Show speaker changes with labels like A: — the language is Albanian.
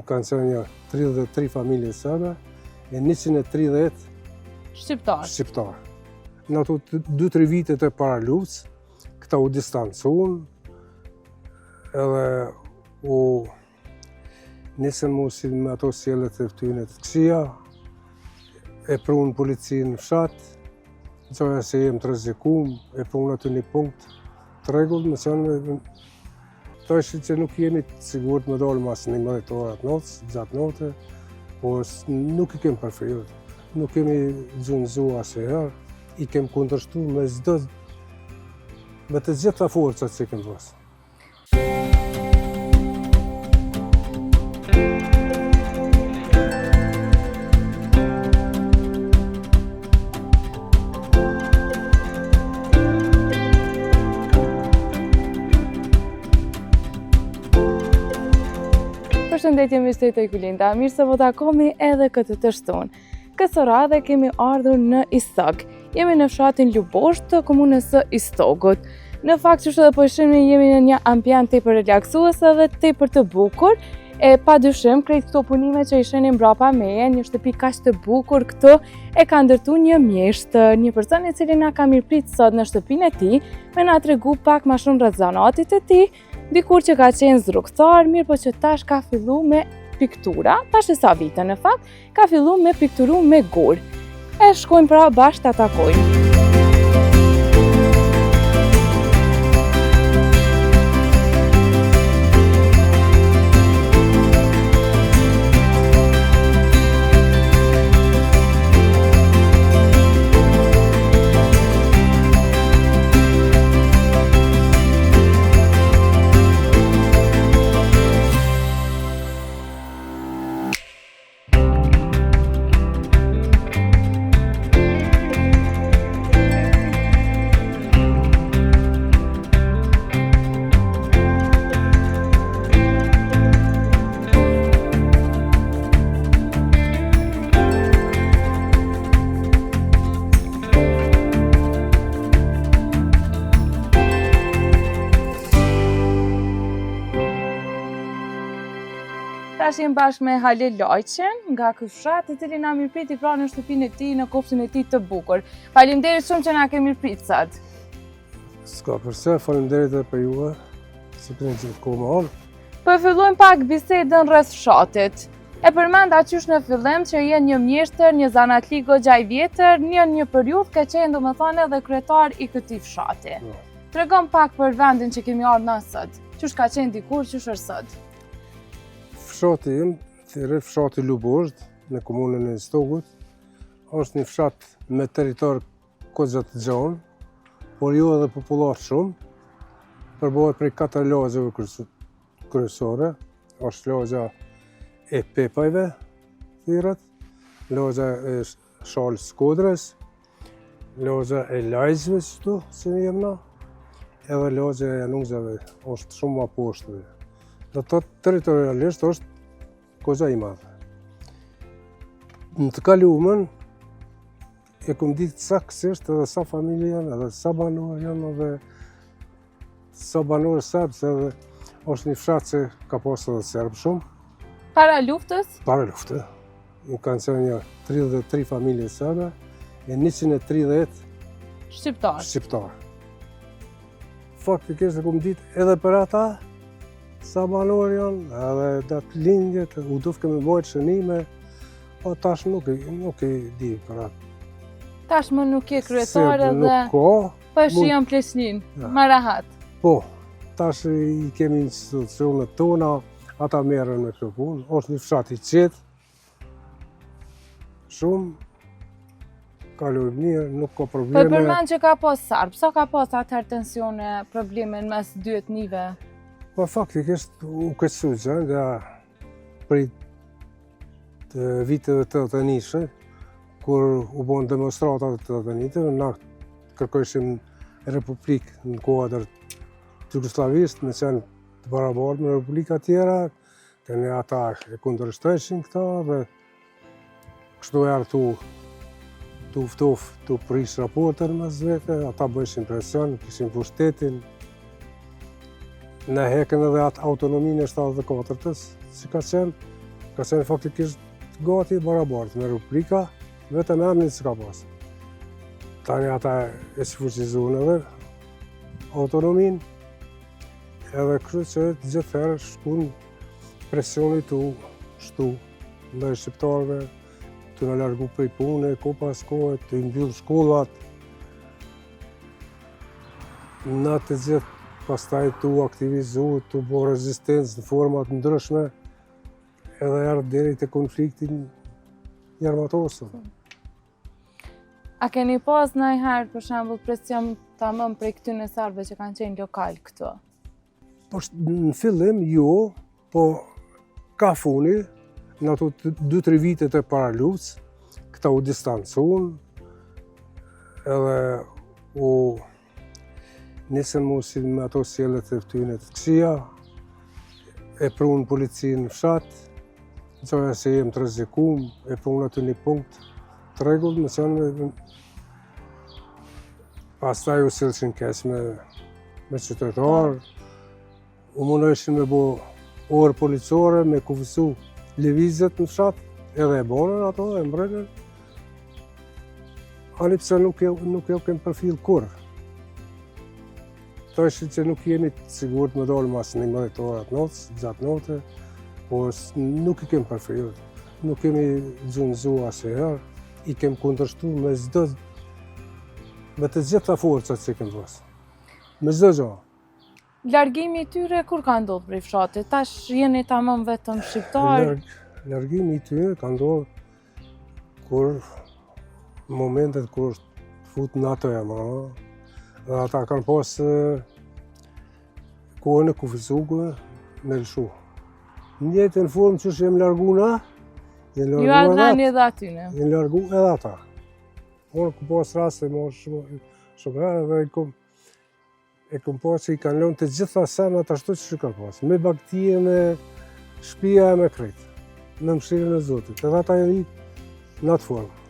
A: kanë qenë 33 familje serbe e 130 shqiptar. Në ato 2-3 vitet e para luftës, këta u distancuan edhe u nisën mu si me ato sjellet e tyne të këqija, e prunë policinë në fshat, qoja se jem të rrezikum, e prunë aty një punkt të rregull, me qenë thashë që nuk jemi të sigurt me dalë mas 11 orë gjatë note, por nuk i kem përfriut, nuk kemi gjunjëzu asnjëherë, i kem kundërshtu me të gjitha forcat që kem pas.
B: Përshëndetje miqtë e Kulinda, mirë se po takomi edhe këtë të shtunë. Këtë radhe kemi ardhur në Istog. Jemi në fshatin Ljuboshtë të komunës së Istogut. Në fakt që dhe po shihni jemi në një ambient tepër relaksues dhe tepër të bukur. E padyshim krejt këto punime që i shenim mbrapa meje, një shtëpi kaq të bukur këtu e ka ndërtuar një mjesht, një person i cili na ka mirëprit sot në shtëpinë e tij, me na tregu pak më shumë rreth zanatit të tij. Dikur që ka qenë zrugtar, mirë po që tash ka fillu me piktura, tash e sa vite në fakt, ka fillu me pikturu me gur. E shkojmë pra bashkë ta takojmë. Tash jem bashkë me Halil Lajqen nga ky fshat, i cili na mirëpriti pra në shtëpinë e tij, në kopshtin e tij të bukur. Faleminderit shumë që na ke mirëprit sot.
A: S'ka përse, faleminderit edhe për juve, si keni gjithë kohë më orë.
B: Po fillojmë pak bisedën rreth fshatit. E përmenda qysh në fillim që je një mjeshtër, një zanatli goxha i vjetër, një periudhë ka qenë domethënë edhe kryetar i këtij fshati. Tregon pak për vendin që kemi ardhur na sot. Qysh ka qenë dikur, qysh është sot?
A: Fshati im, thirrët fshati Ljuboshtë, në komunën e Istogut, është një fshat me territor goxha të gjanë, por jo edhe popullar shumë, përbohet prej 4 lagjeve kryesore, është lagja e Pepajve, thirrët, lagja e Shalës Skodrës, lagja e Lajzëve këtu, si jem na, edhe lagja e Januzave, është shumë më poshtë. Dhe të territorialisht është goxha i madhe. Në të kaluamën, e kom ditë saktësisht edhe sa familje janë, edhe sa banor janë, edhe sa banor serbë, edhe është një fshat që ka pas edhe serbë shumë.
B: Para luftës?
A: Para luftës. Kanë qenë 33 familje serbe e 130 shqiptar. Faktikisht e kom ditë edhe për ata, sa banor janë, edhe datë lindjet, u dufke me bojtë shënime, po tash nuk i di për atë.
B: Tash më nuk je kryetar edhe po e shijon pleqnin, më rahat.
A: Po, tash i kemi institucionet tona, ata merren me këtë punë, është një fshat i qetë, shumë, kalojmë mirë, nuk ka probleme.
B: Po përmend që ka pas sarb, sa ka pas atëherë tensione, probleme mes dy etnive?
A: Po faktikisht u këtësu gjë nga prej viteve të 80-shë, kur u bon demonstratat të 80-shë, na kërkojshim republikë në kuadër Jugosllavisë, me qenë të barabartë me republika tjera, keni ata e kundërshtojshin këta dhe kështu erë tu ftuf, tu prish raportën mes vete, ata bëjshin presion, kishin pushtetin. Ne hekën edhe atë autonominë e 74-tës, që ka qenë, ka qenë faktikisht gati barabartë me rubrika, vetëm emrin s'ka pas. Tani ata e fuqizuan edhe autonomin, edhe kështu që gjithherë shkun presioni tu shtu ndaj shqiptarëve, të na largu prej pune, ko pas kohë, të mbyll shkollat. Na të gjithë pastaj tu aktivizu, tu bo rezistencë në format ndryshme, edhe erdhë deri te konfliktin i armatosur.
B: A keni pas ndonjëherë për shembull presion tamam prej këtyre serbëve që kanë qenë lokal këtu?
A: Po në fillim jo, po ka funi, në ato 2-3 vitet e para luftës, këta u distancuan, edhe u nisën mos me ato sjelljet e tyre të këqija, e prunë policinë në fshat, qoja se jem të rrezikum, e prunë aty një punkt të rregullt, më thënë pastaj u sillshin keq me qytetarë, u mundoheshin me bo orë policore, me kufizu lëvizjet në fshat, edhe e bonën ato, e mbrenën. Ani pse nuk jo kem përfill kurrë. Thoshin që nuk jeni të sigurt me dalë mas 11 orë gjatë note, po nuk i kem përfill. Nuk kemi gjunjëzu asnjëherë, i kem kundërshtu me të gjitha forcat që kem pas. Me çdo gjë.
B: Largimi i tyre kur ka ndodhur prej fshatit? Tash jeni tamam vetëm shqiptar.
A: Largimi i tyre ka ndodhur kur momentet kur fut NATO-ja, dhe ata kanë pas kohën e kufizuar me lëshu. Në njëjtën formë që jem largu na,
B: Ju ardhani edhe atyne.
A: Jem largu edhe ata. Unë ku pas raste më shumë herë dhe e kom pas që i kanë lënë të gjitha senat ashtu që kanë pas. Me bagtije, me shtëpia e me krejt. Në mëshirën e Zotit. Edhe ata janë në atë formë.